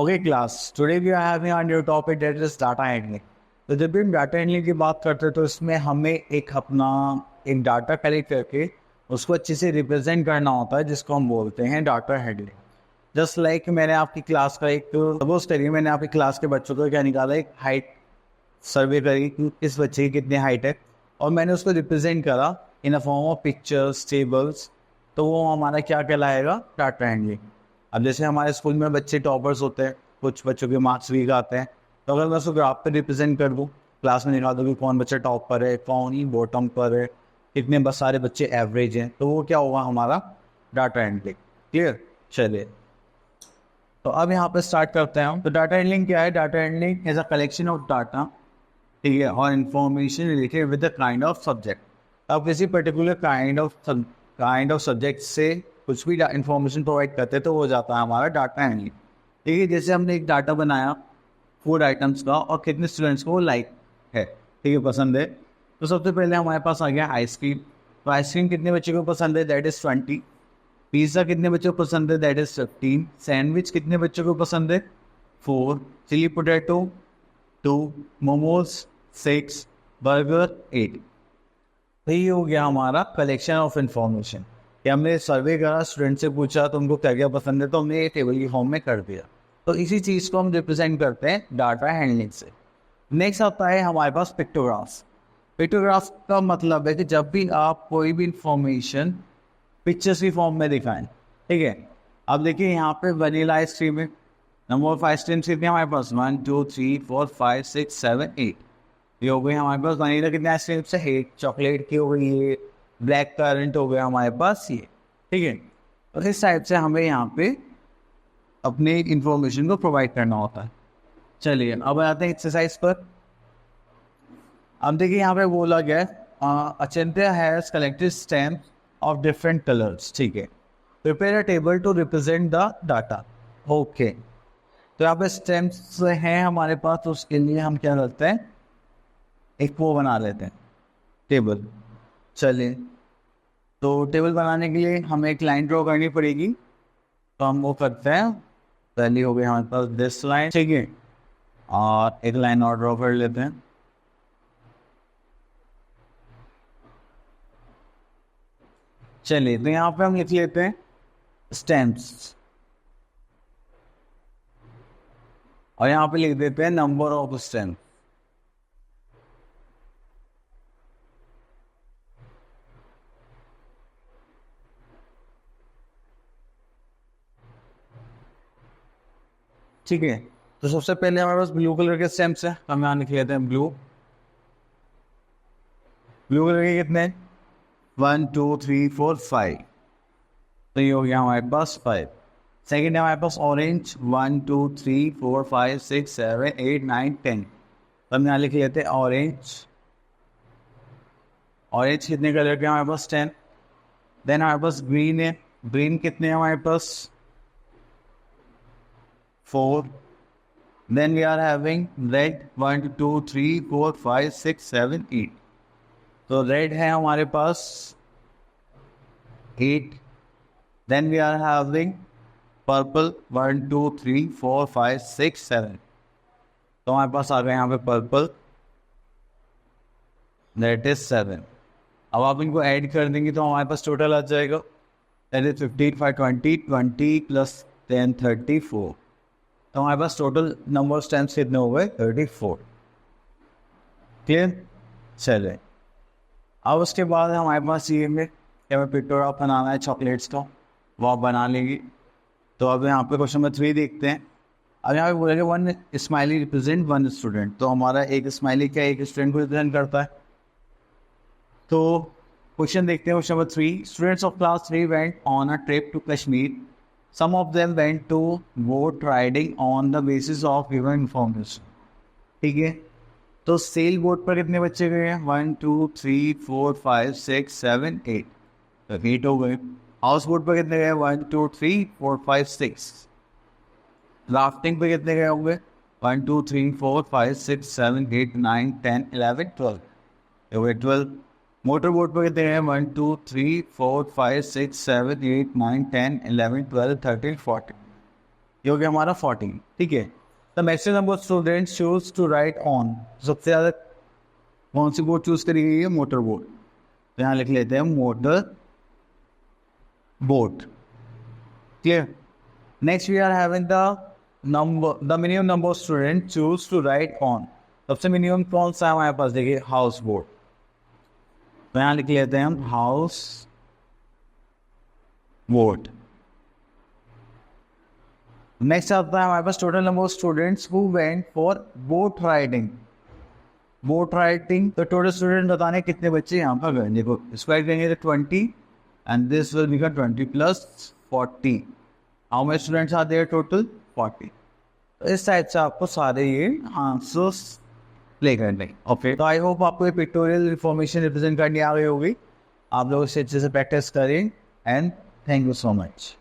Okay class, today we are having on your topic that is data handling. तो जब भी हम data handling की बात करते हैं तो इसमें हमें एक डाटा कलेक्ट करके उसको अच्छे से रिप्रेजेंट करना होता है, जिसको हम बोलते हैं डाटा हैंडलिंग। जस्ट लाइक मैंने आपकी क्लास का सपोज करिए मैंने आपकी क्लास के बच्चों को क्या निकाला, एक हाइट सर्वे करी कि इस बच्चे की कितनी हाइट है, और मैंने उसको रिप्रेजेंट करा in a form of pictures, tables. तो वो हमारा क्या कहलाएगा, डाटा हैंडलिंग। अब जैसे हमारे स्कूल में बच्चे टॉपर्स होते हैं, कुछ बच्चों के मार्क्स वीक आते हैं, तो अगर मैं उसको ग्राफ पे रिप्रेजेंट कर दूँ, क्लास में दिखा दूँ कि कौन बच्चा टॉप पर है, कौन ही बॉटम पर है, कितने बस सारे बच्चे एवरेज हैं, तो वो क्या होगा, हमारा डाटा हैंडलिंग। क्लियर? चलिए, तो अब यहाँ पे स्टार्ट करते हैं हम। तो डाटा हैंडलिंग क्या है? Data handling is a collection of data, ठीक है, और information related with the kind of subject. अब किसी पर्टिकुलर काइंड ऑफ सब्जेक्ट से कुछ भी इंफॉर्मेशन प्रोवाइड करते हैं तो वो जाता है हमारा डाटा हैंडलिंग। ठीक है, जैसे हमने एक डाटा बनाया फूड आइटम्स का और कितने स्टूडेंट्स को वो लाइक है, ठीक है, पसंद है। तो सबसे पहले हमारे पास आ गया आइसक्रीम। तो आइसक्रीम कितने बच्चे को पसंद है, दैट इज़ 20। पिज़्ज़ा कितने बच्चों को पसंद है, दैट इज़ 15। सैंडविच कितने बच्चों को पसंद है, 4। Chilli potato 2, momos 6, burger 8। तो ये हो गया हमारा कलेक्शन ऑफ इंफॉर्मेशन कि हमने सर्वे करा, स्टूडेंट से पूछा तो उनको क्या क्या पसंद है, तो हमने ये टेबल की फॉर्म में कर दिया। तो इसी चीज़ को हम रिप्रेजेंट करते हैं डाटा हैंडलिंग से। नेक्स्ट आता है हमारे पास पिक्टोग्राफ्स। पिक्टोग्राफ्स का मतलब है कि जब भी आप कोई भी इंफॉर्मेशन पिक्चर्स की फॉर्म में दिखाएं, ठीक है। अब देखिए यहाँ पे वनीला आइसक्रीम है, नंबर ऑफ आइसक्रीम्स कितने हमारे पास, 1 2 3 4 5 6 7 8। ये हो गई हमारे पास वनीला कितने आइसक्रीम से, 8। चॉकलेट की हो गई ये, ब्लैक करंट हो गया हमारे पास ये, ठीक है। तो इस टाइप से हमें यहाँ पे अपने इंफॉर्मेशन को प्रोवाइड करना होता है। चलिए अब आते हैं एक्सरसाइज पर। अब देखिए यहाँ पे बोला गया है Achintya has collected stamp of different colours, ठीक है। Prepare a table to represent the data. Okay, तो यहाँ पे स्टैम्प्स हैं हमारे पास, तो उसके लिए हम क्या करते हैं, एक वो बना लेते हैं टेबल। चलिए, तो टेबल बनाने के लिए हमें एक लाइन ड्रॉ करनी पड़ेगी, तो हम वो करते हैं। पहली हो गई हमारे पास दिस लाइन, ठीक है, और एक लाइन और ड्रॉ कर लेते हैं। चलिए, तो यहाँ पे हम लिख लेते हैं स्टैम्प्स, और यहाँ पे लिख देते हैं नंबर ऑफ स्टैम्प। ठीक है, तो सबसे पहले हमारे पास ब्लू कलर के स्टैम्प्स हैं, हम यहाँ लिख लेते हैं ब्लू। ब्लू कलर के कितने, 1 2 3 4 5। तो ये हो गया हमारे पास 5। सेकेंड है हमारे पास ऑरेंज, 1 2 3 4 5 6 7 8 9 10। तो हम यहाँ लिख लेते हैं ऑरेंज। ऑरेंज कितने कलर के हमारे पास, 10। देन हमारे पास ग्रीन है, ग्रीन कितने हैं हमारे पास, 4। Then we are having red, 1 2 3 4 5 6 7 8। तो रेड है हमारे पास 8। Then we are having purple, 1 2 3 4 5 6 7। तो हमारे पास आ गए यहाँ पे पर्पल, दैट इज 7। अब आप इनको ऐड कर देंगे तो हमारे पास टोटल आ जाएगा, दैट इज 15 5 20 20 प्लस 10 34। तो हमारे पास टोटल नंबर ऑफ स्टैम्प्स कितने हो गए, 34। क्लियर? चले, अब उसके बाद हमारे पास ये में कि हमें पिक्टोग्राफ बनाना है चॉकलेट्स का, वो आप बना लेंगे। तो अब यहाँ पे क्वेश्चन नंबर 3 देखते हैं। अब यहाँ पे बोलेंगे 1 स्माइली रिप्रेजेंट 1 स्टूडेंट। तो हमारा एक स्माइली क्या एक स्टूडेंट को रिप्रेजेंट करता है। तो क्वेश्चन देखते हैं, question number 3, students of class 3 went on a trip to Kashmir. Some of them went to boat riding on the basis of given information। ठीक है, तो सेल बोट पर कितने बच्चे गए हैं, 1 2 3 4 5 6 7 8। तो 8 हो गए। हाउस बोट पर कितने गए, 1 2 3 4 5 6। राफ्टिंग पे कितने गए होंगे, 1 2 3 4 5 6 7 8 9 10 11 12। हो गए 12। मोटर बोट पर कितने हैं, 1 2 3 4 5 6 7 8 9 10 11 12 13 14। ये हो गया हमारा 14, ठीक है। The maximum number of students choose to write on, सबसे ज़्यादा कौन सी बोर्ड चूज करी गई है, मोटर बोर्ड। तो यहाँ लिख लेते हैं motor board, clear. Next we are having the minimum number of student choose to write on, सबसे मिनिमम कौन सा है हमारे पास, देखिए हाउस बोर्ड। तो यहाँ लिख लेते हैं हम हाउस बोर्ड। नेक्स्ट आता है हमारे पास total number of students who went for boat riding. Boat riding तो टोटल स्टूडेंट बताने कितने बच्चे यहाँ पर गए, देखो स्क्वायर करेंगे तो 20 and this will become 20 plus 40। How many students are there total 40। तो इस टाइप से आपको सारे ये आंसर्स प्ले करने। ओके, तो आई होप आपको ये पिक्टोरियल इन्फॉर्मेशन रिप्रेजेंट करनी आ गई होगी। आप लोग इसे अच्छे से प्रैक्टिस करें and thank you so much.